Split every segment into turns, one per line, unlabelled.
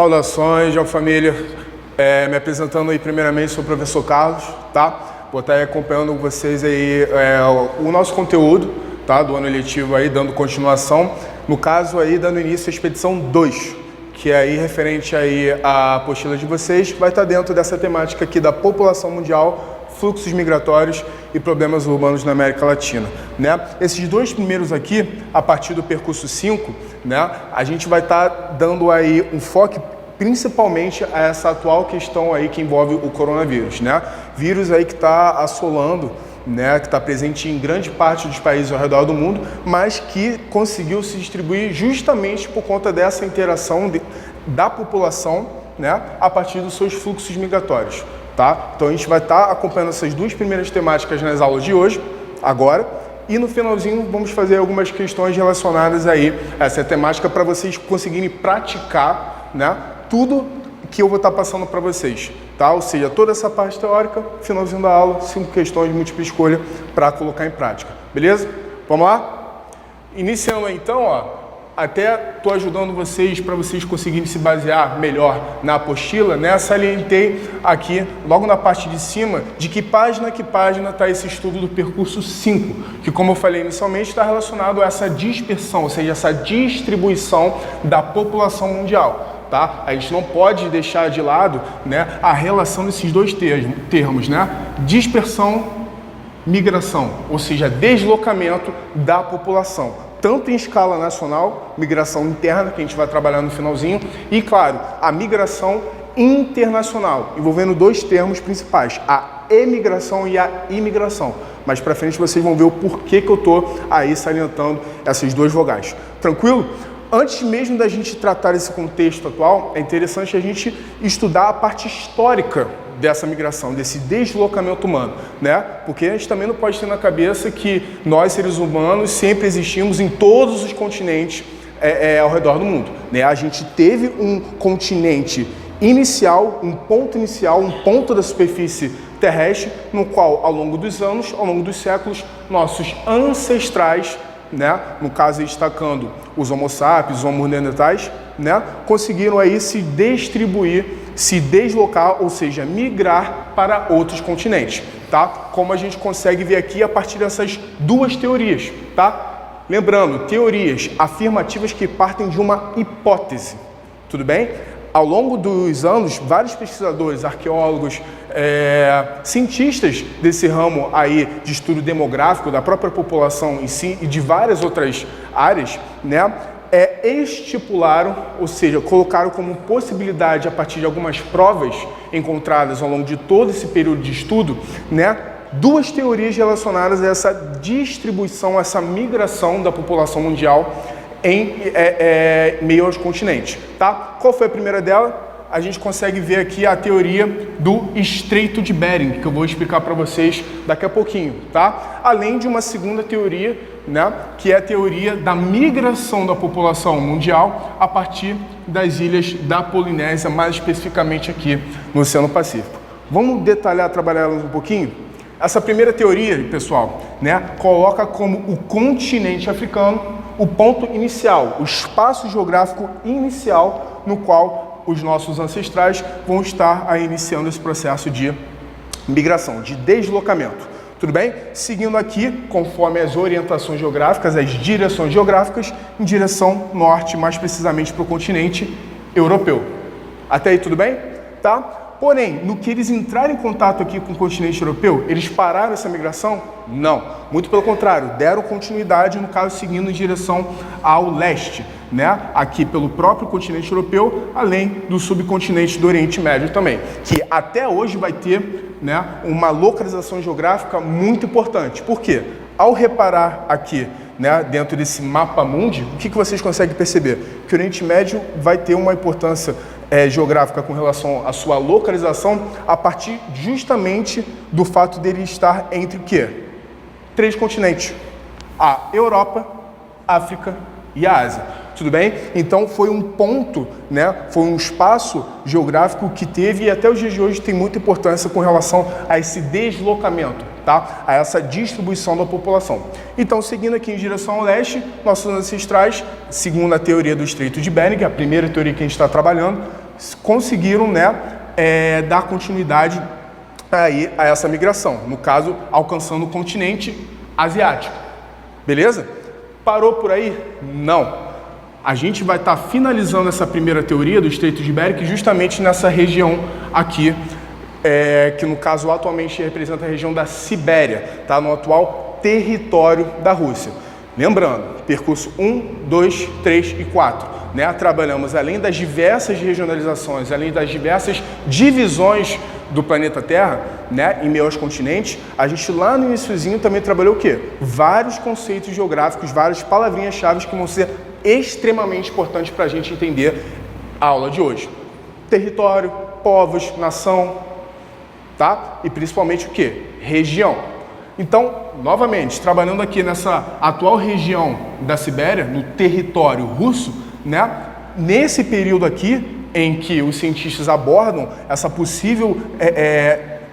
Saudações, João Família. Me apresentando aí primeiramente, sou o professor Carlos, tá? Vou estar aí acompanhando vocês aí o nosso conteúdo, tá? Do ano letivo aí, dando continuação. No caso aí, dando início à expedição 2, que é aí referente aí à apostila de vocês, vai estar dentro dessa temática aqui da população mundial, fluxos migratórios e problemas urbanos na América Latina, né? Esses dois primeiros aqui, a partir do percurso 5, né, a gente vai estar dando aí um foco principalmente a essa atual questão aí que envolve o coronavírus, né? Vírus aí que está assolando, né, que está presente em grande parte dos países ao redor do mundo, mas que conseguiu se distribuir justamente por conta dessa interação da população, né, a partir dos seus fluxos migratórios, tá? Então a gente vai estar acompanhando essas duas primeiras temáticas nas aulas de hoje, agora, e no finalzinho vamos fazer algumas questões relacionadas aí a essa temática para vocês conseguirem praticar, né, tudo que eu vou estar passando para vocês, tá? Ou seja, toda essa parte teórica, finalzinho da aula, 5 questões de múltipla escolha para colocar em prática, beleza? Vamos lá? Iniciando aí, então, ó, até estou ajudando vocês para vocês conseguirem se basear melhor na apostila, né? Salientei aqui, logo na parte de cima, de que página está esse estudo do percurso 5, que, como eu falei inicialmente, está relacionado a essa dispersão, ou seja, essa distribuição da população mundial. Tá? A gente não pode deixar de lado, né, a relação desses dois termos, né? Dispersão, migração, ou seja, deslocamento da população, tanto em escala nacional, migração interna, que a gente vai trabalhar no finalzinho, e, claro, a migração internacional, envolvendo dois termos principais, a emigração e a imigração. Mais para frente vocês vão ver o porquê que eu estou aí salientando essas duas vogais. Tranquilo? Antes mesmo da gente tratar esse contexto atual, é interessante a gente estudar a parte histórica dessa migração, desse deslocamento humano, né? Porque a gente também não pode ter na cabeça que nós, seres humanos, sempre existimos em todos os continentes ao redor do mundo, né? A gente teve um continente inicial, um ponto da superfície terrestre, no qual, ao longo dos anos, ao longo dos séculos, nossos ancestrais, né, no caso destacando os Homo sapiens, os Homo neandertais, né, conseguiram aí se distribuir, se deslocar, ou seja, migrar para outros continentes, tá? Como a gente consegue ver aqui a partir dessas duas teorias, tá? Lembrando, teorias afirmativas que partem de uma hipótese, tudo bem? Ao longo dos anos, vários pesquisadores, arqueólogos, cientistas desse ramo aí de estudo demográfico da própria população em si e de várias outras áreas, né, estipularam, ou seja, colocaram como possibilidade a partir de algumas provas encontradas ao longo de todo esse período de estudo, né, duas teorias relacionadas a essa distribuição, essa migração da população mundial em meio aos continentes, tá? Qual foi a primeira dela? A gente consegue ver aqui a teoria do Estreito de Bering, que eu vou explicar para vocês daqui a pouquinho, tá? Além de uma segunda teoria, né, que é a teoria da migração da população mundial a partir das ilhas da Polinésia, mais especificamente aqui no Oceano Pacífico. Vamos detalhar, trabalhar elas um pouquinho? Essa primeira teoria, pessoal, né, coloca como o continente africano o ponto inicial, o espaço geográfico inicial no qual os nossos ancestrais vão estar aí iniciando esse processo de migração, de deslocamento. Tudo bem? Seguindo aqui, conforme as orientações geográficas, as direções geográficas, em direção norte, mais precisamente para o continente europeu. Até aí tudo bem? Tá? Porém, no que eles entraram em contato aqui com o continente europeu, eles pararam essa migração? Não. Muito pelo contrário, deram continuidade, no caso, seguindo em direção ao leste, né? Aqui pelo próprio continente europeu, além do subcontinente do Oriente Médio também, que até hoje vai ter, né, uma localização geográfica muito importante. Por quê? Ao reparar aqui, né, dentro desse mapa mundi, o que vocês conseguem perceber? Que o Oriente Médio vai ter uma importância geográfica com relação à sua localização a partir justamente do fato dele estar entre o quê? 3 continentes: a Europa, África e a Ásia. Tudo bem? Então foi um ponto, né? Foi um espaço geográfico que teve e até os dias de hoje tem muita importância com relação a esse deslocamento, tá? A essa distribuição da população. Então, seguindo aqui em direção ao leste, nossos ancestrais, segundo a teoria do Estreito de Bering, a primeira teoria que a gente está trabalhando, conseguiram, né, dar continuidade aí a essa migração, no caso, alcançando o continente asiático. Beleza? Parou por aí? Não. A gente vai estar finalizando essa primeira teoria do Estreito de Bering justamente nessa região aqui, que no caso atualmente representa a região da Sibéria, tá? No atual território da Rússia. Lembrando, percurso 1, 2, 3 e 4. Né? Trabalhamos além das diversas regionalizações, além das diversas divisões do planeta Terra, né, em meio aos continentes, a gente lá no iniciozinho também trabalhou o quê? Vários conceitos geográficos, várias palavrinhas-chave que vão ser extremamente importantes para a gente entender a aula de hoje. Território, povos, nação, tá? E principalmente o quê? Região. Então, novamente, trabalhando aqui nessa atual região da Sibéria, no território russo, né? Nesse período aqui, em que os cientistas abordam essa possível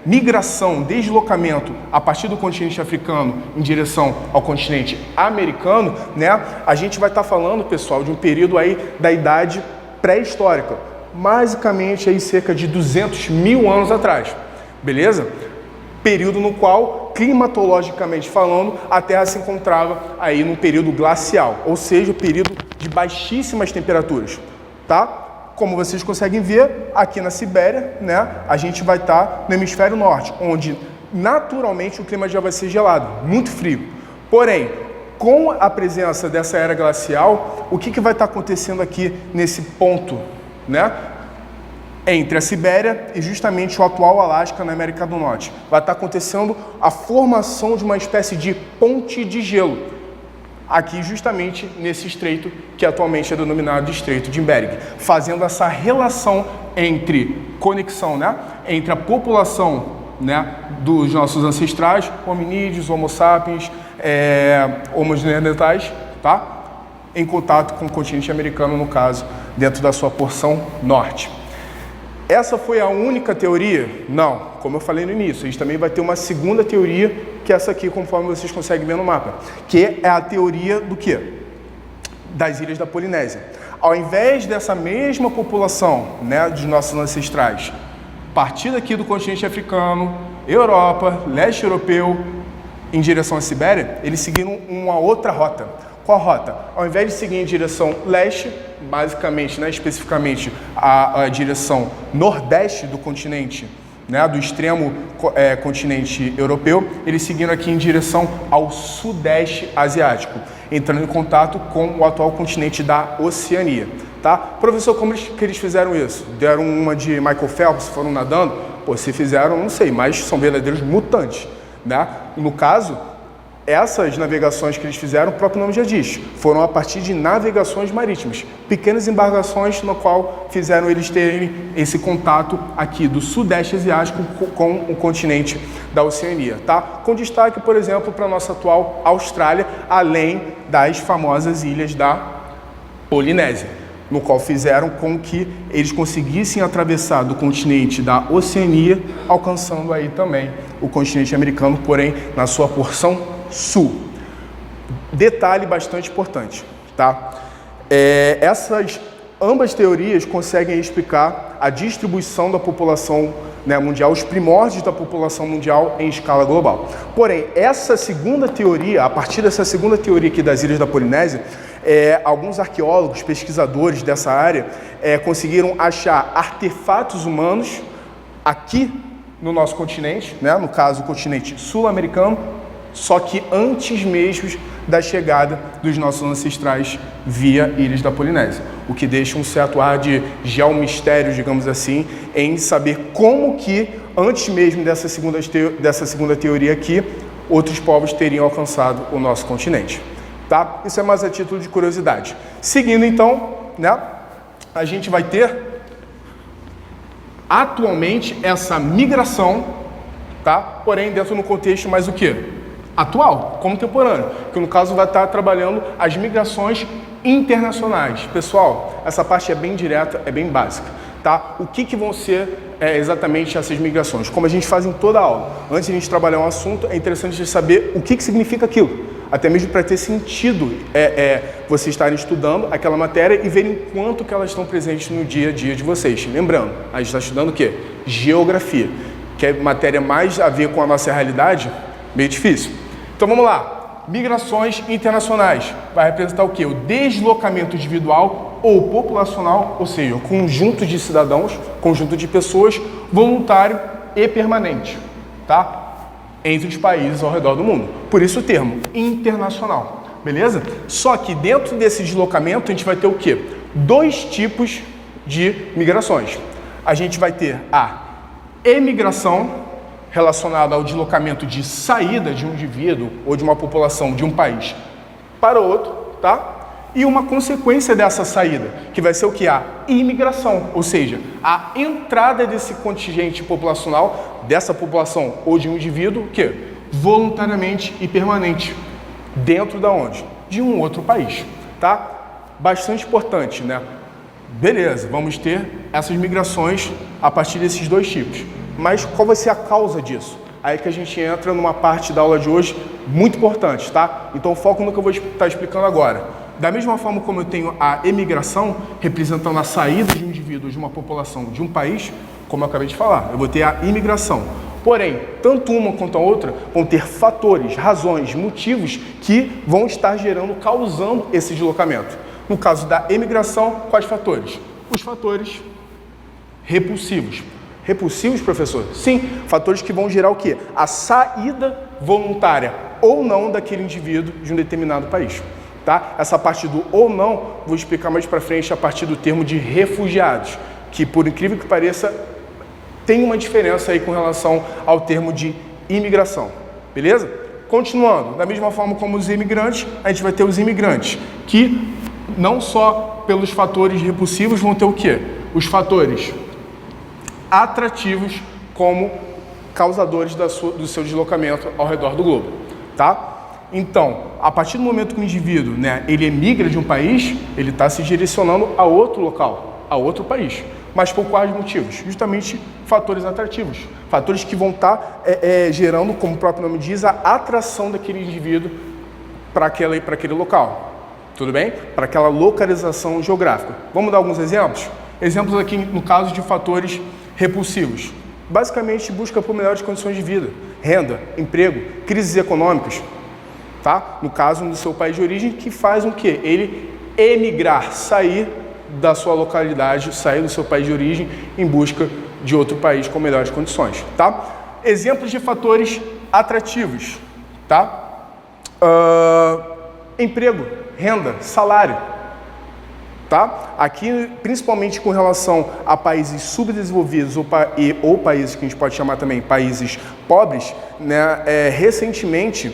migração, deslocamento a partir do continente africano em direção ao continente americano, né? A gente vai estar falando, pessoal, de um período aí da idade pré-histórica, basicamente aí cerca de 200 mil anos atrás, beleza? Período no qual, climatologicamente falando, a Terra se encontrava aí num período glacial, ou seja, período de baixíssimas temperaturas, tá? Como vocês conseguem ver, aqui na Sibéria, né, a gente vai estar no hemisfério norte, onde naturalmente o clima já vai ser gelado, muito frio. Porém, com a presença dessa era glacial, o que vai estar acontecendo aqui nesse ponto, né, entre a Sibéria e justamente o atual Alasca na América do Norte? Vai estar acontecendo a formação de uma espécie de ponte de gelo, aqui justamente nesse estreito que atualmente é denominado de Estreito de Bering, fazendo essa relação entre conexão, né, entre a população, né, dos nossos ancestrais, hominídeos, homo sapiens, homo neandertais, tá, em contato com o continente americano, no caso, dentro da sua porção norte. Essa foi a única teoria? Não, como eu falei no início, a gente também vai ter uma segunda teoria, que é essa aqui, conforme vocês conseguem ver no mapa, que é a teoria do quê? Das ilhas da Polinésia. Ao invés dessa mesma população, né, dos nossos ancestrais, partir daqui do continente africano, Europa, leste europeu, em direção à Sibéria, eles seguiram uma outra rota. Qual rota? Ao invés de seguir em direção leste, basicamente, né, especificamente a direção nordeste do continente, né, do extremo continente europeu, eles seguiram aqui em direção ao sudeste asiático, entrando em contato com o atual continente da Oceania. Tá? Professor, como que eles fizeram isso? Deram uma de Michael Phelps, foram nadando? Pô, se fizeram, não sei, mas são verdadeiros mutantes. Né? No caso, essas navegações que eles fizeram, o próprio nome já diz, foram a partir de navegações marítimas, pequenas embarcações no qual fizeram eles terem esse contato aqui do sudeste asiático com o continente da Oceania, tá? Com destaque, por exemplo, para a nossa atual Austrália, além das famosas ilhas da Polinésia, no qual fizeram com que eles conseguissem atravessar do continente da Oceania, alcançando aí também o continente americano, porém na sua porção sul. Detalhe bastante importante, tá? Essas ambas teorias conseguem explicar a distribuição da população, né, mundial, os primórdios da população mundial em escala global. Porém, essa segunda teoria, a partir dessa segunda teoria aqui das ilhas da Polinésia, alguns arqueólogos, pesquisadores dessa área, conseguiram achar artefatos humanos aqui no nosso continente, né, no caso o continente sul-americano, só que antes mesmo da chegada dos nossos ancestrais via Ilhas da Polinésia, o que deixa um certo ar de geomistério, digamos assim, em saber como que, antes mesmo dessa segunda teoria aqui, outros povos teriam alcançado o nosso continente. Tá? Isso é mais a título de curiosidade. Seguindo então, né, a gente vai ter atualmente essa migração, tá? Porém dentro do contexto mais o quê? Atual, contemporâneo, que no caso vai estar trabalhando as migrações internacionais. Pessoal, essa parte é bem direta, é bem básica, tá? O que vão ser exatamente essas migrações? Como a gente faz em toda a aula. Antes de a gente trabalhar um assunto, é interessante saber o que significa aquilo. até mesmo para ter sentido vocês estarem estudando aquela matéria e verem quanto que elas estão presentes no dia a dia de vocês. Lembrando, a gente está estudando o quê? Geografia, que é matéria mais a ver com a nossa realidade, meio difícil. Então vamos lá. Migrações internacionais vai representar o quê? O deslocamento individual ou populacional, ou seja, o conjunto de cidadãos, conjunto de pessoas, voluntário e permanente, tá? Entre os países ao redor do mundo. Por isso o termo internacional, beleza? Só que dentro desse deslocamento a gente vai ter o quê? Dois tipos de migrações. A gente vai ter a emigração, relacionado ao deslocamento de saída de um indivíduo ou de uma população de um país para outro, tá? E uma consequência dessa saída, que vai ser o que? A imigração, ou seja, a entrada desse contingente populacional, dessa população ou de um indivíduo, que voluntariamente e permanente, dentro da onde? De um outro país, tá? Bastante importante, né? Beleza, vamos ter essas migrações a partir desses dois tipos. Mas qual vai ser a causa disso? Aí que a gente entra numa parte da aula de hoje muito importante, tá? Então foco no que eu vou estar explicando agora. Da mesma forma como eu tenho a emigração, representando a saída de um indivíduo de uma população de um país, como eu acabei de falar, eu vou ter a imigração. Porém, tanto uma quanto a outra vão ter fatores, razões, motivos que vão estar causando esse deslocamento. No caso da emigração, quais fatores? Os fatores repulsivos. Repulsivos, professor? Sim, fatores que vão gerar o quê? A saída voluntária ou não daquele indivíduo de um determinado país. Tá? Essa parte do ou não, vou explicar mais para frente a partir do termo de refugiados, que por incrível que pareça, tem uma diferença aí com relação ao termo de imigração. Beleza? Continuando, da mesma forma como os imigrantes, a gente vai ter os imigrantes, que não só pelos fatores repulsivos vão ter o quê? Os fatores atrativos como causadores do seu deslocamento ao redor do globo, tá? Então, a partir do momento que o indivíduo, né, ele emigra de um país, ele está se direcionando a outro local, a outro país. Mas por quais motivos? Justamente fatores atrativos, fatores que vão estar gerando, como o próprio nome diz, a atração daquele indivíduo para aquele local, tudo bem? Para aquela localização geográfica. Vamos dar alguns exemplos? Exemplos aqui no caso de fatores repulsivos. Basicamente, busca por melhores condições de vida, renda, emprego, crises econômicas, tá? No caso do seu país de origem, que faz o quê? Ele emigrar, sair da sua localidade, sair do seu país de origem em busca de outro país com melhores condições, tá? Exemplos de fatores atrativos, tá? Emprego, renda, salário. Tá? Aqui, principalmente com relação a países subdesenvolvidos ou países que a gente pode chamar também países pobres, né? Recentemente,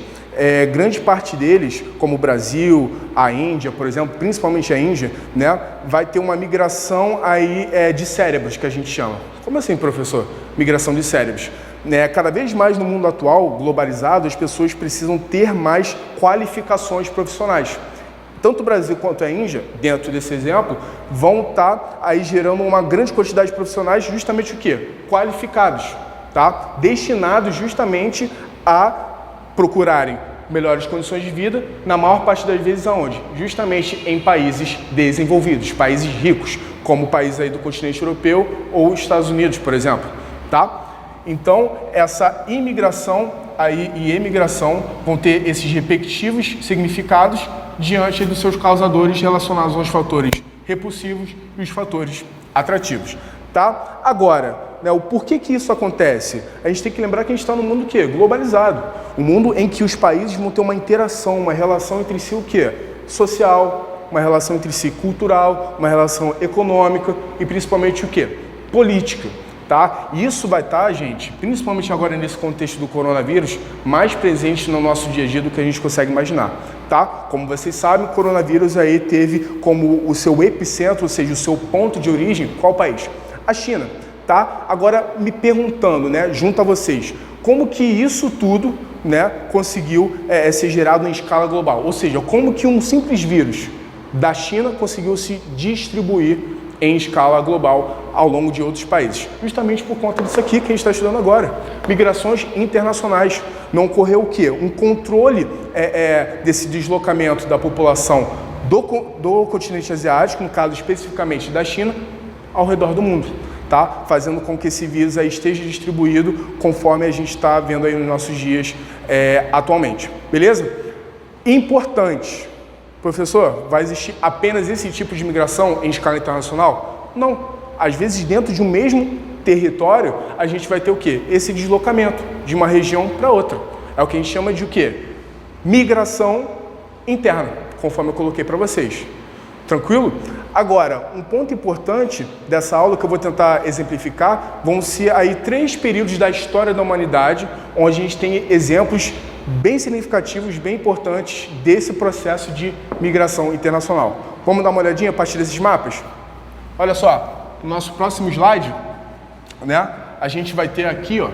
grande parte deles, como o Brasil, a Índia, por exemplo, principalmente a Índia, né? Vai ter uma migração aí de cérebros, que a gente chama. Como assim, professor? Migração de cérebros. Cada vez mais no mundo atual, globalizado, as pessoas precisam ter mais qualificações profissionais. Tanto o Brasil quanto a Índia, dentro desse exemplo, vão estar aí gerando uma grande quantidade de profissionais justamente o quê? Qualificados, tá? Destinados justamente a procurarem melhores condições de vida, na maior parte das vezes aonde? Justamente em países desenvolvidos, países ricos, como o país aí do continente europeu ou Estados Unidos, por exemplo, tá? Então, essa imigração aí e emigração vão ter esses respectivos significados diante dos seus causadores relacionados aos fatores repulsivos e os fatores atrativos, tá? Agora, né, o porquê que isso acontece? A gente tem que lembrar que a gente está num mundo que globalizado, um mundo em que os países vão ter uma interação, uma relação entre si o quê? Social, uma relação entre si cultural, uma relação econômica e principalmente o quê? Política. Tá? Isso vai estar, gente, principalmente agora nesse contexto do coronavírus, mais presente no nosso dia a dia do que a gente consegue imaginar. Tá? Como vocês sabem, o coronavírus aí teve como o seu epicentro, ou seja, o seu ponto de origem, qual país? A China. Tá? Agora, me perguntando, né, junto a vocês, como que isso tudo, né, conseguiu ser gerado em escala global? Ou seja, como que um simples vírus da China conseguiu se distribuir em escala global ao longo de outros países. Justamente por conta disso aqui que a gente está estudando agora. Migrações internacionais. Não ocorreu o quê? Um controle desse deslocamento da população do continente asiático, no caso especificamente da China, ao redor do mundo, tá? Fazendo com que esse vírus aí esteja distribuído conforme a gente está vendo aí nos nossos dias atualmente. Beleza? Importante. Professor, vai existir apenas esse tipo de migração em escala internacional? Não. Às vezes, dentro de um mesmo território, a gente vai ter o quê? Esse deslocamento de uma região para outra. É o que a gente chama de o quê? Migração interna, conforme eu coloquei para vocês. Tranquilo? Agora, um ponto importante dessa aula que eu vou tentar exemplificar vão ser aí 3 períodos da história da humanidade, onde a gente tem exemplos bem significativos, bem importantes desse processo de migração internacional. Vamos dar uma olhadinha a partir desses mapas? Olha só, no nosso próximo slide, né, a gente vai ter aqui, ó,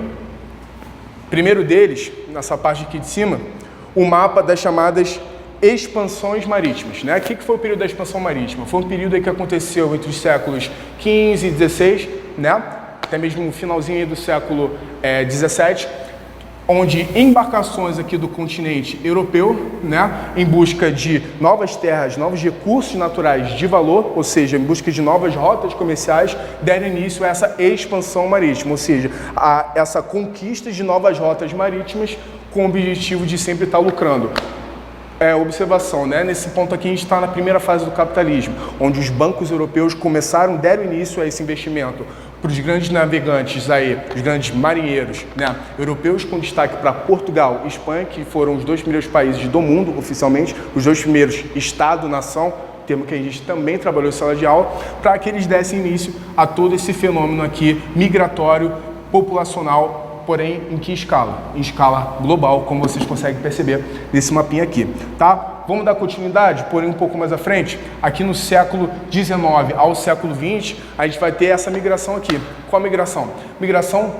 primeiro deles, nessa parte aqui de cima, o mapa das chamadas expansões marítimas, né? O que foi o período da expansão marítima? Foi um período aí que aconteceu entre os séculos XV e XVI, né? Até mesmo no finalzinho aí do século XVII, onde embarcações aqui do continente europeu, né, em busca de novas terras, novos recursos naturais de valor, ou seja, em busca de novas rotas comerciais, deram início a essa expansão marítima, ou seja, a essa conquista de novas rotas marítimas com o objetivo de sempre estar lucrando. Observação, né? Nesse ponto aqui a gente está na primeira fase do capitalismo, onde os bancos europeus deram início a esse investimento para os grandes navegantes aí, os grandes marinheiros, né, europeus, com destaque para Portugal e Espanha, que foram os 2 primeiros países do mundo, oficialmente, os 2 primeiros Estado-nação, termo que a gente também trabalhou em sala de aula, para que eles dessem início a todo esse fenômeno aqui migratório, populacional, porém, em que escala? Em escala global, como vocês conseguem perceber nesse mapinha aqui, tá? Vamos dar continuidade, porém um pouco mais à frente. Aqui no século XIX ao século XX, a gente vai ter essa migração aqui. Qual a migração? Migração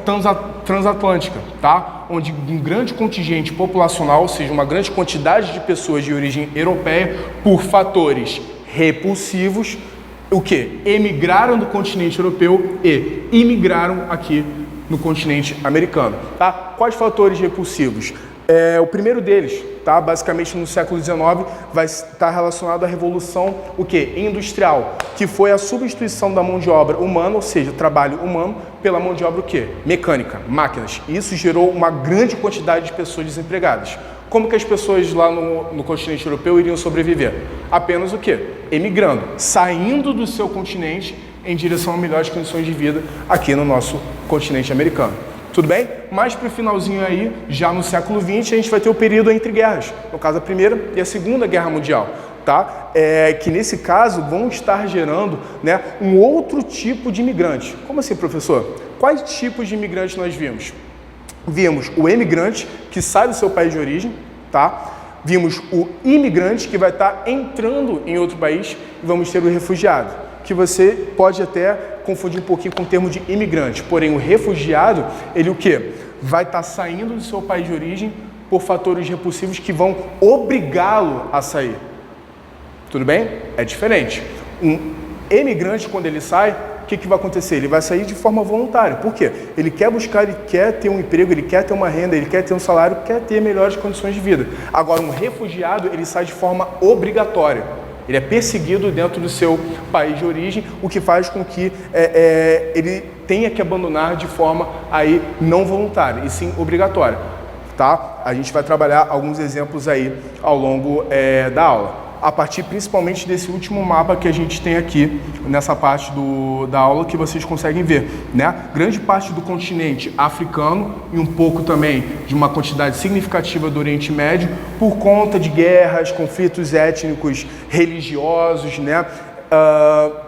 transatlântica, tá? Onde um grande contingente populacional, ou seja, uma grande quantidade de pessoas de origem europeia, por fatores repulsivos, o quê? Emigraram do continente europeu e imigraram aqui no continente americano, tá? Quais fatores repulsivos? O primeiro deles, tá? Basicamente no século XIX, vai estar relacionado à revolução, o quê? Industrial, que foi a substituição da mão de obra humana, ou seja, trabalho humano, pela mão de obra o quê? Mecânica, máquinas. E isso gerou uma grande quantidade de pessoas desempregadas. Como que as pessoas lá no continente europeu iriam sobreviver? Apenas o quê? Emigrando, saindo do seu continente em direção a melhores condições de vida aqui no nosso continente americano. Tudo bem? Mais para o finalzinho aí, já no século XX, a gente vai ter o período entre guerras, no caso a Primeira e a Segunda Guerra Mundial, tá? Que nesse caso vão estar gerando, né, um outro tipo de imigrante. Como assim, professor? Quais tipos de imigrantes nós vimos? Vimos o emigrante, que sai do seu país de origem, tá? Vimos o imigrante, que vai estar entrando em outro país, e vamos ter o refugiado, que você pode até confundir um pouquinho com o termo de imigrante. Porém, o refugiado, ele o quê? Vai estar saindo do seu país de origem por fatores repulsivos que vão obrigá-lo a sair. Tudo bem? É diferente. Um emigrante, quando ele sai, o que vai acontecer? Ele vai sair de forma voluntária. Por quê? Ele quer buscar, ele quer ter um emprego, ele quer ter uma renda, ele quer ter um salário, quer ter melhores condições de vida. Agora, um refugiado, ele sai de forma obrigatória. Ele é perseguido dentro do seu país de origem, o que faz com que ele tenha que abandonar de forma aí não voluntária, e sim obrigatória. Tá? A gente vai trabalhar alguns exemplos aí ao longo da aula, a partir principalmente desse último mapa que a gente tem aqui, nessa parte da aula, que vocês conseguem ver, né? Grande parte do continente africano e um pouco também de uma quantidade significativa do Oriente Médio, por conta de guerras, conflitos étnicos, religiosos, né?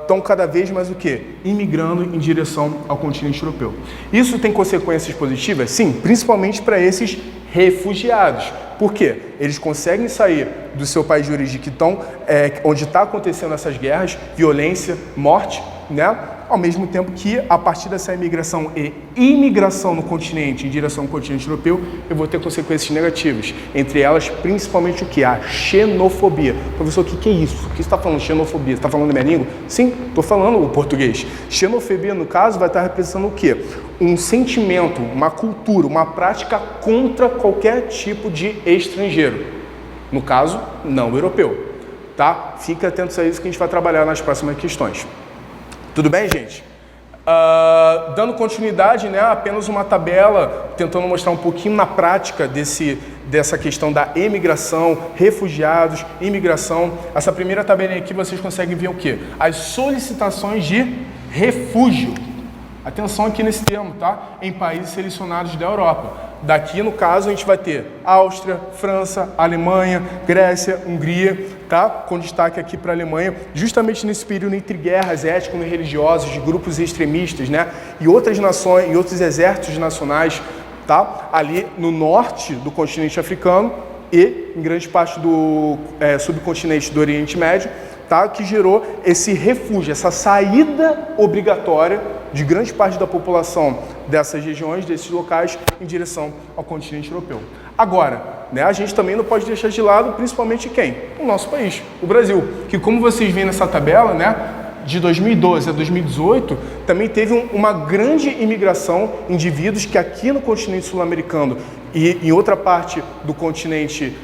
Estão cada vez mais o quê? Imigrando em direção ao continente europeu. Isso tem consequências positivas? Sim, principalmente para esses refugiados. Por quê? Eles conseguem sair do seu país de origem, que estão, onde está acontecendo essas guerras, violência, morte, né? Ao mesmo tempo que, a partir dessa imigração e imigração no continente, em direção ao continente europeu, eu vou ter consequências negativas. Entre elas, principalmente o que? A xenofobia. Professor, o que é isso? O que você está falando? Xenofobia? Você está falando minha língua? Sim, estou falando o português. Xenofobia, no caso, vai estar representando o quê? Um sentimento, uma cultura, uma prática contra qualquer tipo de estrangeiro. No caso, não europeu. Tá? Fique atentos a isso que a gente vai trabalhar nas próximas questões. Tudo bem, gente? Dando continuidade, né, apenas uma tabela, tentando mostrar um pouquinho na prática dessa questão da emigração, refugiados, imigração. Essa primeira tabelinha aqui vocês conseguem ver o quê? As solicitações de refúgio. Atenção aqui nesse termo, tá? Em países selecionados da Europa. Daqui, no caso, a gente vai ter Áustria, França, Alemanha, Grécia, Hungria, tá? Com destaque aqui para a Alemanha, justamente nesse período entre guerras étnico-religiosas, de grupos extremistas, né? E outras nações, e outros exércitos nacionais, tá? Ali no norte do continente africano e em grande parte do subcontinente do Oriente Médio, tá? Que gerou esse refúgio, essa saída obrigatória de grande parte da população dessas regiões, desses locais, em direção ao continente europeu. Agora, né, a gente também não pode deixar de lado, principalmente quem? O nosso país, o Brasil, que como vocês veem nessa tabela, né, de 2012 a 2018, também teve uma grande imigração de indivíduos que aqui no continente sul-americano e em outra parte do continente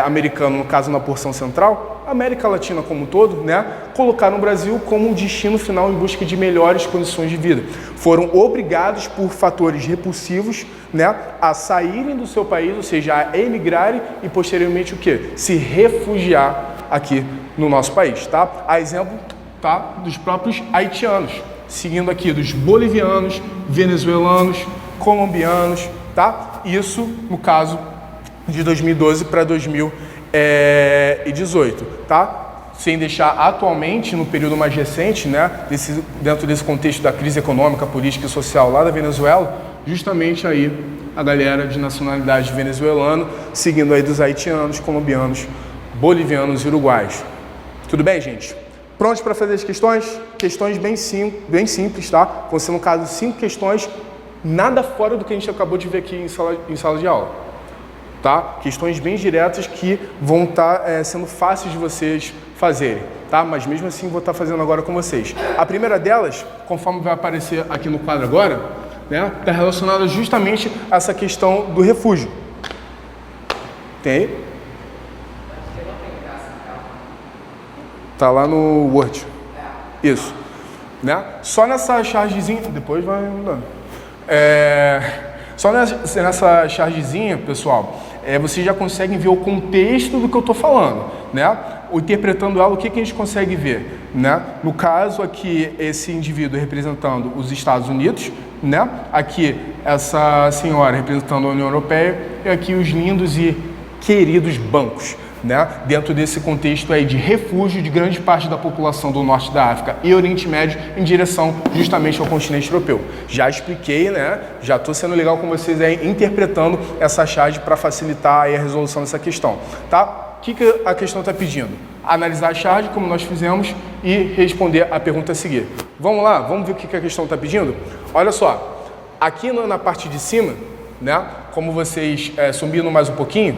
americano, no caso na porção central, América Latina como um todo, né, colocaram o Brasil como um destino final em busca de melhores condições de vida. Foram obrigados por fatores repulsivos, né, a saírem do seu país, ou seja, a emigrarem e posteriormente o quê? Se refugiar aqui no nosso país, tá? A exemplo, tá, dos próprios haitianos, seguindo aqui dos bolivianos, venezuelanos, colombianos, tá? Isso no caso de 2012 para 2018, tá? Sem deixar atualmente, no período mais recente, né, dentro desse contexto da crise econômica, política e social lá da Venezuela, justamente aí a galera de nacionalidade venezuelana, seguindo aí dos haitianos, colombianos, bolivianos e uruguaios. Tudo bem, gente? Prontos para fazer as questões? Questões bem simples, tá? Vão ser, no caso, 5 questões, nada fora do que a gente acabou de ver aqui em sala de aula. Tá? Questões bem diretas que vão estar sendo fáceis de vocês fazerem, tá? Mas mesmo assim vou estar fazendo agora com vocês. A primeira delas, conforme vai aparecer aqui no quadro agora, né, está relacionada justamente a essa questão do refúgio. Tem aí? Tá lá no Word. Isso. Né? Só nessa chargezinha, depois vai mudando. Só nessa chargezinha, pessoal, vocês já conseguem ver o contexto do que eu estou falando, né? Interpretando ela, o que a gente consegue ver, né? No caso aqui, esse indivíduo representando os Estados Unidos, né? Aqui, essa senhora representando a União Europeia e aqui os lindos e queridos bancos, né? Dentro desse contexto aí de refúgio de grande parte da população do norte da África e Oriente Médio em direção justamente ao continente europeu. Já expliquei, né? Já estou sendo legal com vocês aí interpretando essa charge para facilitar aí a resolução dessa questão, tá? O que a questão está pedindo? Analisar a charge, como nós fizemos, e responder a pergunta a seguir. Vamos lá? Vamos ver o que a questão está pedindo? Olha só, aqui na parte de cima, né? Como vocês subindo mais um pouquinho,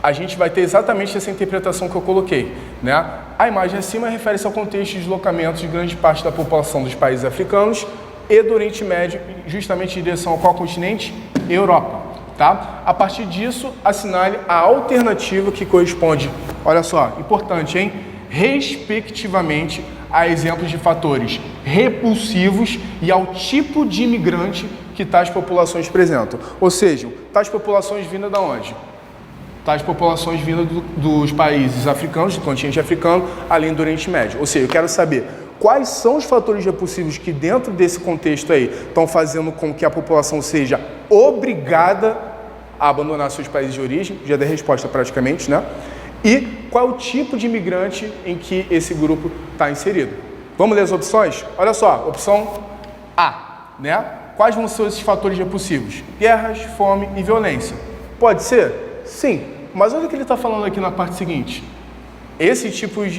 a gente vai ter exatamente essa interpretação que eu coloquei, né? A imagem acima refere-se ao contexto de deslocamento de grande parte da população dos países africanos e do Oriente Médio, justamente em direção ao qual continente? Europa, tá? A partir disso, assinale a alternativa que corresponde, olha só, importante, hein? Respectivamente a exemplos de fatores repulsivos e ao tipo de imigrante que tais populações apresentam. Ou seja, tais populações vindas de onde? Tais populações vindas dos países africanos, do continente africano, além do Oriente Médio. Ou seja, eu quero saber quais são os fatores repulsivos que dentro desse contexto aí estão fazendo com que a população seja obrigada a abandonar seus países de origem, já dei resposta praticamente, né? E qual é o tipo de imigrante em que esse grupo está inserido. Vamos ler as opções? Olha só, opção A, né? Quais vão ser esses fatores repulsivos? Guerras, fome e violência. Pode ser? Sim. Mas olha o que ele está falando aqui na parte seguinte. esses tipos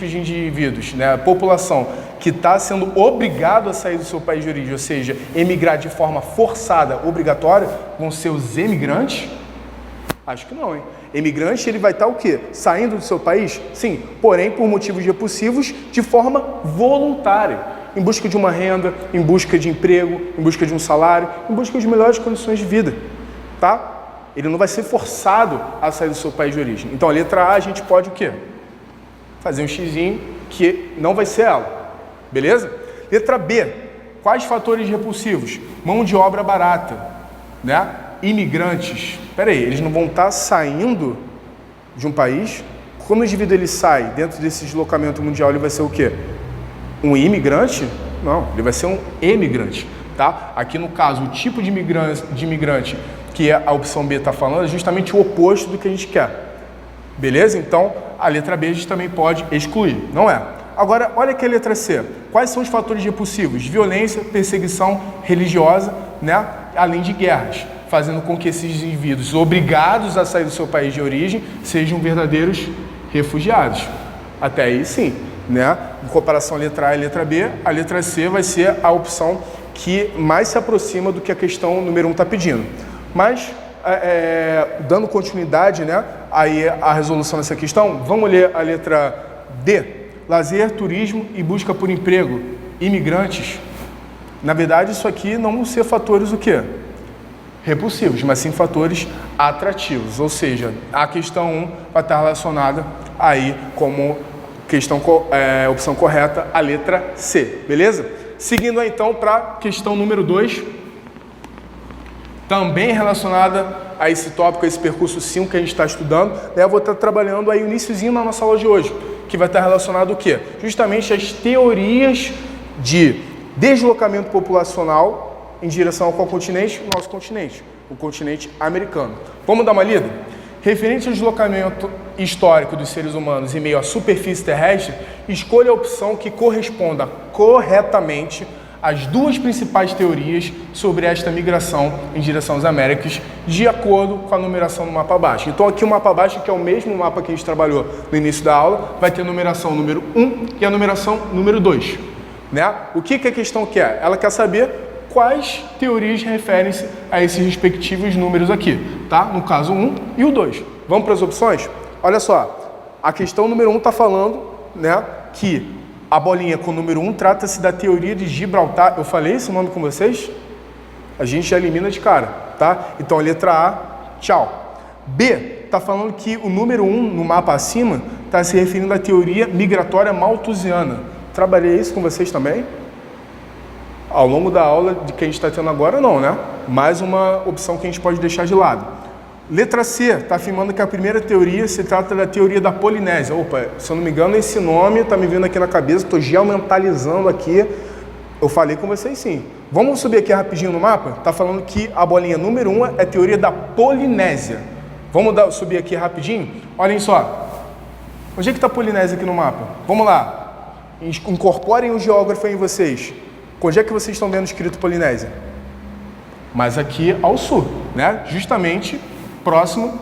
de indivíduos, né, a população que está sendo obrigado a sair do seu país de origem, ou seja, emigrar de forma forçada, obrigatória, vão ser os emigrantes? Acho que não, hein? Emigrante, ele vai estar o quê? Saindo do seu país? Sim, porém por motivos repulsivos, de forma voluntária, em busca de uma renda, em busca de emprego, em busca de um salário, em busca de melhores condições de vida, tá? Ele não vai ser forçado a sair do seu país de origem. Então, a letra A, a gente pode o quê? Fazer um xizinho que não vai ser ela. Beleza? Letra B. Quais fatores repulsivos? Mão de obra barata, né? Imigrantes. Espera aí, eles não vão estar saindo de um país? Quando o indivíduo ele sai dentro desse deslocamento mundial, ele vai ser o quê? Um imigrante? Não, ele vai ser um emigrante, tá? Aqui no caso, o tipo de imigrante que a opção B está falando, é justamente o oposto do que a gente quer. Beleza? Então, a letra B a gente também pode excluir, não é? Agora, olha aqui a letra C. Quais são os fatores repulsivos? Violência, perseguição religiosa, né? Além de guerras, fazendo com que esses indivíduos obrigados a sair do seu país de origem sejam verdadeiros refugiados. Até aí, sim, né? Em comparação à letra A e à letra B, a letra C vai ser a opção que mais se aproxima do que a questão número 1 está pedindo. Mas, dando continuidade, né, aí a resolução dessa questão, vamos ler a letra D. Lazer, turismo e busca por emprego. Imigrantes. Na verdade, isso aqui não vão ser fatores o quê? Repulsivos, mas sim fatores atrativos. Ou seja, a questão 1 vai estar relacionada aí como opção correta, a letra C. Beleza? Seguindo aí, então, para a questão número 2. Também relacionada a esse tópico, a esse percurso 5 que a gente está estudando, né? Eu vou estar trabalhando aí o iniciozinho na nossa aula de hoje, que vai estar relacionado o quê? Justamente as teorias de deslocamento populacional em direção a qual continente? O nosso continente, o continente americano. Vamos dar uma lida? Referente ao deslocamento histórico dos seres humanos em meio à superfície terrestre, escolha a opção que corresponda corretamente as duas principais teorias sobre esta migração em direção às Américas, de acordo com a numeração no mapa abaixo. Então aqui o mapa abaixo, que é o mesmo mapa que a gente trabalhou no início da aula, vai ter a numeração número 1 e a numeração número 2. Né? O que a questão quer? Ela quer saber quais teorias referem-se a esses respectivos números aqui, tá? No caso 1 e o 2. Vamos para as opções? Olha só, a questão número 1 está falando, né, que a bolinha com o número 1 trata-se da teoria de Gibraltar. Eu falei esse nome com vocês? A gente já elimina de cara, tá? Então, a letra A, tchau. B, está falando que o número 1 no mapa acima está se referindo à teoria migratória malthusiana. Trabalhei isso com vocês também? Ao longo da aula de que a gente está tendo agora, não, né? Mais uma opção que a gente pode deixar de lado. Letra C, está afirmando que a primeira teoria se trata da teoria da Polinésia. Opa, se eu não me engano, esse nome está me vindo aqui na cabeça, estou geomentalizando aqui. Eu falei com vocês sim. Vamos subir aqui rapidinho no mapa? Está falando que a bolinha número 1 é a teoria da Polinésia. Vamos subir aqui rapidinho? Olhem só. Onde é que está a Polinésia aqui no mapa? Vamos lá. Incorporem o geógrafo em vocês. Onde é que vocês estão vendo escrito Polinésia? Mas aqui ao sul, né? Justamente próximo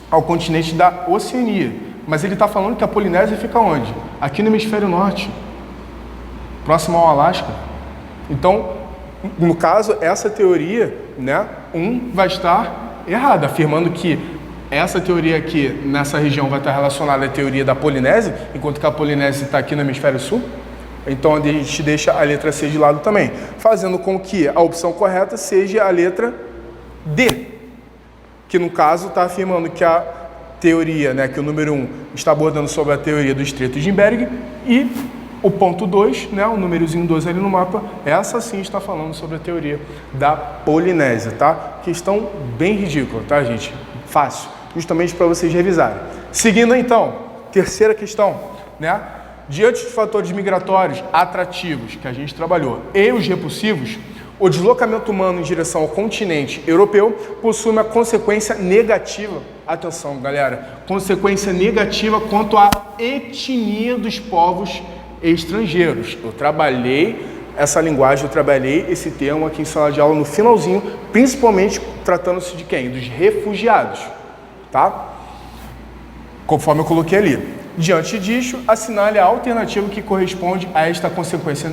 ao continente da Oceania. Mas ele está falando que a Polinésia fica onde? Aqui no hemisfério norte, próximo ao Alasca. Então, no caso, essa teoria, né, vai estar errada, afirmando que essa teoria aqui, nessa região, vai estar relacionada à teoria da Polinésia, enquanto que a Polinésia está aqui no hemisfério sul. Então, a gente deixa a letra C de lado também, fazendo com que a opção correta seja a letra D, que no caso está afirmando que a teoria, né, que o número 1 está abordando sobre a teoria do Estreito de Bering, e o ponto 2, né, o númerozinho 2 ali no mapa, essa sim está falando sobre a teoria da Polinésia, tá? Questão bem ridícula, tá, gente? Fácil, justamente para vocês revisarem. Seguindo então, terceira questão, né? Diante dos fatores migratórios atrativos que a gente trabalhou e os repulsivos, o deslocamento humano em direção ao continente europeu possui uma consequência negativa. Atenção, galera, consequência negativa quanto à etnia dos povos estrangeiros. Eu trabalhei essa linguagem, eu trabalhei esse termo aqui em sala de aula no finalzinho, principalmente tratando-se de quem? Dos refugiados, tá? Conforme eu coloquei ali. Diante disso, assinale a alternativa que corresponde a esta consequência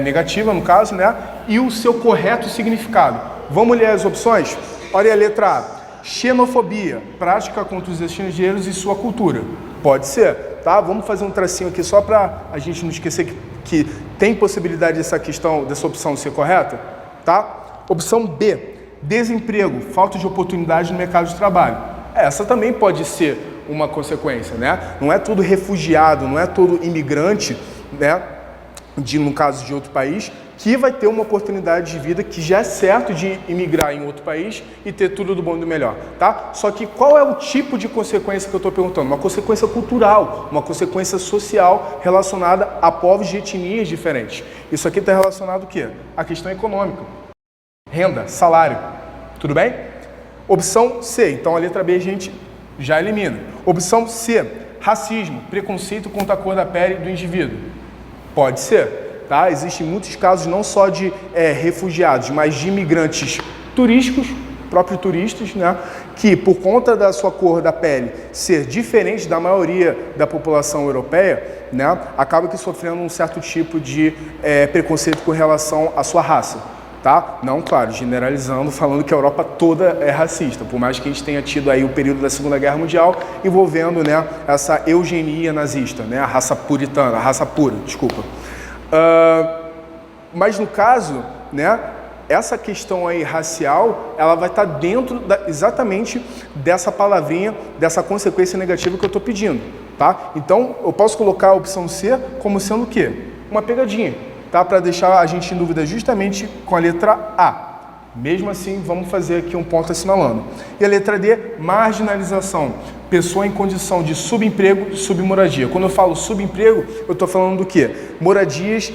negativa, no caso, né? E o seu correto significado. Vamos ler as opções? Olha a letra A. Xenofobia, prática contra os estrangeiros e sua cultura. Pode ser, tá? Vamos fazer um tracinho aqui só para a gente não esquecer que tem possibilidade dessa opção ser correta, tá? Opção B, desemprego, falta de oportunidade no mercado de trabalho. Essa também pode ser uma consequência, né? Não é todo refugiado, não é todo imigrante, né? No caso de outro país, que vai ter uma oportunidade de vida que já é certo de imigrar em outro país e ter tudo do bom e do melhor, tá? Só que qual é o tipo de consequência que eu estou perguntando? Uma consequência cultural, uma consequência social relacionada a povos de etnias diferentes. Isso aqui está relacionado o quê? A questão econômica. Renda, salário, tudo bem? Opção C, então a letra B a gente já elimina. Opção C, racismo, preconceito contra a cor da pele do indivíduo. Pode ser, tá? Existem muitos casos não só de refugiados, mas de imigrantes turísticos, próprios turistas, né? Que por conta da sua cor da pele ser diferente da maioria da população europeia, né? Acaba que sofrendo um certo tipo de preconceito com relação à sua raça. Tá? Não, claro, generalizando, falando que a Europa toda é racista, por mais que a gente tenha tido aí o período da Segunda Guerra Mundial envolvendo, né, essa eugenia nazista, né, a raça puritana, a raça pura, desculpa. Mas no caso, né, essa questão aí racial, ela vai estar dentro exatamente dessa palavrinha, dessa consequência negativa que eu estou pedindo, tá? Então, eu posso colocar a opção C como sendo o quê? Uma pegadinha. Tá? Para deixar a gente em dúvida justamente com a letra A. Mesmo assim, vamos fazer aqui um ponto assinalando. E a letra D, marginalização. Pessoa em condição de subemprego, submoradia. Quando eu falo subemprego, eu estou falando do quê? Moradias,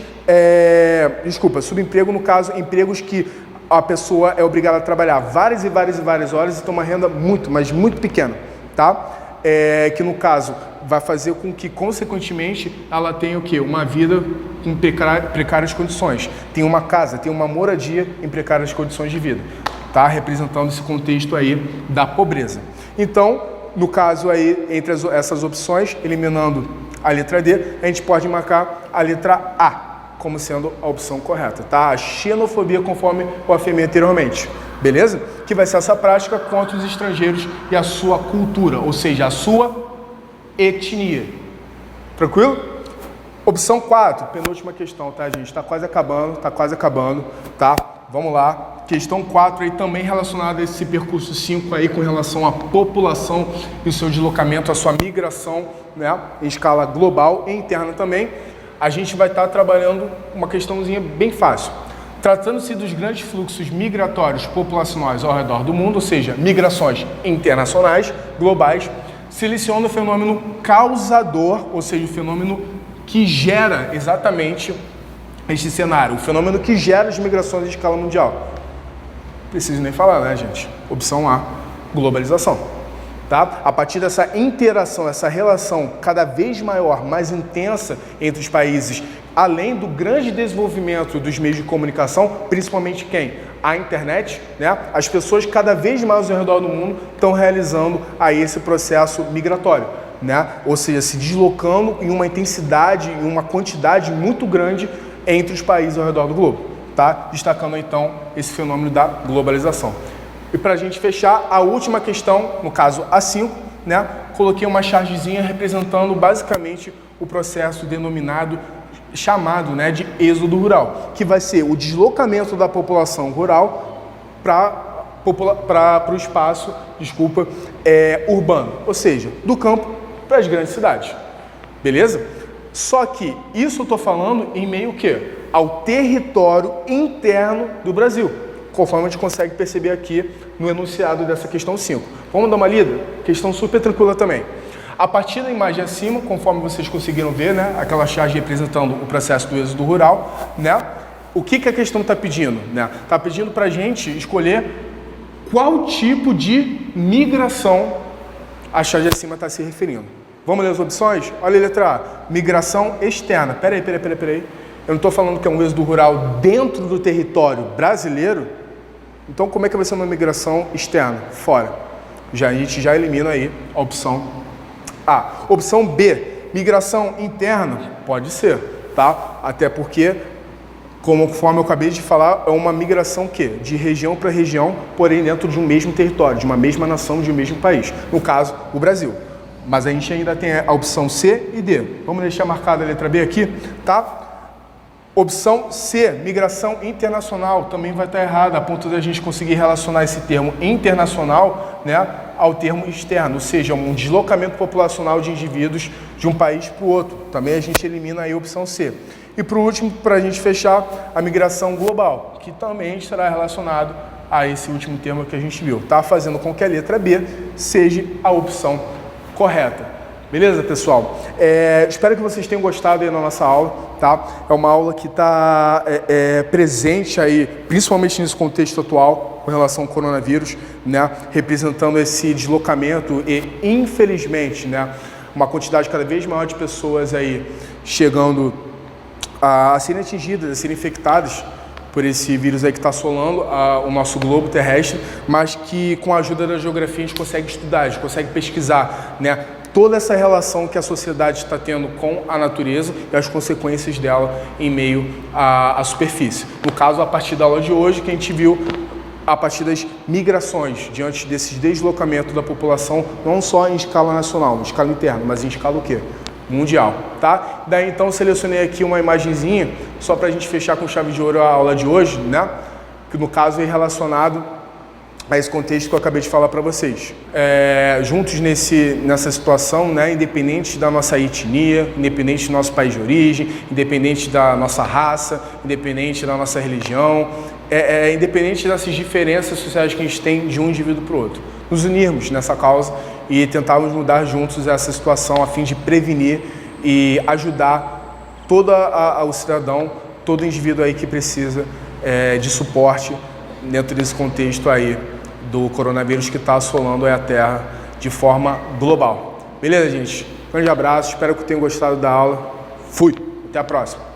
subemprego no caso, empregos que a pessoa é obrigada a trabalhar várias e várias e várias horas e ter uma renda muito, mas muito pequena, tá? Que no caso vai fazer com que, consequentemente, ela tenha o quê? Uma vida em precárias condições. Tem uma casa, tem uma moradia em precárias condições de vida. Tá? Representando esse contexto aí da pobreza. Então, no caso aí, entre essas opções, eliminando a letra D, a gente pode marcar a letra A como sendo a opção correta. Tá? A xenofobia, conforme eu afirmei anteriormente. Beleza? Que vai ser essa prática contra os estrangeiros e a sua cultura, ou seja, a sua etnia. Tranquilo? Opção 4, penúltima questão, tá, gente? Tá quase acabando, tá? Vamos lá. Questão 4 aí também relacionada a esse percurso 5 aí com relação à população e o seu deslocamento, a sua migração, né? Em escala global e interna também. A gente vai estar trabalhando uma questãozinha bem fácil. Tratando-se dos grandes fluxos migratórios populacionais ao redor do mundo, ou seja, migrações internacionais, globais, seleciona o fenômeno causador, ou seja, o fenômeno que gera exatamente este cenário, o fenômeno que gera as migrações em escala mundial. Preciso nem falar, né, gente? Opção A, globalização. Tá? A partir dessa interação, essa relação cada vez maior, mais intensa entre os países, além do grande desenvolvimento dos meios de comunicação, principalmente quem? A internet, né? As pessoas cada vez mais ao redor do mundo estão realizando aí esse processo migratório, né? Ou seja, se deslocando em uma intensidade, em uma quantidade muito grande entre os países ao redor do globo, tá? Destacando então esse fenômeno da globalização. E para a gente fechar, a última questão, no caso A5, né? Coloquei uma chargezinha representando basicamente o processo chamado, né, de êxodo rural, que vai ser o deslocamento da população rural para o espaço, urbano, ou seja, do campo para as grandes cidades, beleza? Só que isso eu estou falando em meio ao território interno do Brasil, conforme a gente consegue perceber aqui no enunciado dessa questão 5. Vamos dar uma lida? Questão super tranquila também. A partir da imagem acima, conforme vocês conseguiram ver, né, aquela charge representando o processo do êxodo rural, né, o que a questão está pedindo? Né? Está pedindo para a gente escolher qual tipo de migração a charge acima está se referindo. Vamos ler as opções? Olha a letra A, migração externa. Peraí. Eu não estou falando que é um êxodo rural dentro do território brasileiro. Então, como é que vai ser uma migração externa? Fora. A gente já elimina aí a opção A. Opção B, migração interna? Pode ser, tá? Até porque, conforme eu acabei de falar, é uma migração de região para região, porém dentro de um mesmo território, de uma mesma nação, de um mesmo país. No caso, o Brasil. Mas a gente ainda tem a opção C e D. Vamos deixar marcada a letra B aqui, tá? Opção C, migração internacional, também vai estar errada, a ponto de a gente conseguir relacionar esse termo internacional, né, ao termo externo, ou seja, um deslocamento populacional de indivíduos de um país para o outro. Também a gente elimina aí a opção C. E por último, para a gente fechar, a migração global, que também estará relacionado a esse último termo que a gente viu, tá? Fazendo com que a letra B seja a opção correta. Beleza, pessoal? Espero que vocês tenham gostado aí da nossa aula, tá? É uma aula que está presente aí, principalmente nesse contexto atual, com relação ao coronavírus, né? Representando esse deslocamento e, infelizmente, né, uma quantidade cada vez maior de pessoas aí chegando a serem atingidas, a serem infectadas por esse vírus aí que está assolando o nosso globo terrestre, mas que com a ajuda da geografia a gente consegue estudar, a gente consegue pesquisar, né, toda essa relação que a sociedade está tendo com a natureza e as consequências dela em meio à superfície. No caso, a partir da aula de hoje, que a gente viu a partir das migrações, diante desses deslocamentos da população, não só em escala nacional, em escala interna, mas em escala o quê? Mundial, tá? Daí então selecionei aqui uma imagenzinha, só para a gente fechar com chave de ouro a aula de hoje, né? Que no caso é relacionado a esse contexto que eu acabei de falar para vocês. Juntos nessa situação, né, independente da nossa etnia, independente do nosso país de origem, independente da nossa raça, independente da nossa religião, independente dessas diferenças sociais que a gente tem de um indivíduo para o outro. Nos unirmos nessa causa e tentarmos mudar juntos essa situação a fim de prevenir e ajudar todo o cidadão, todo indivíduo aí que precisa de suporte dentro desse contexto aí do coronavírus que está assolando a Terra de forma global. Beleza, gente? Grande abraço, espero que tenham gostado da aula. Fui! Até a próxima!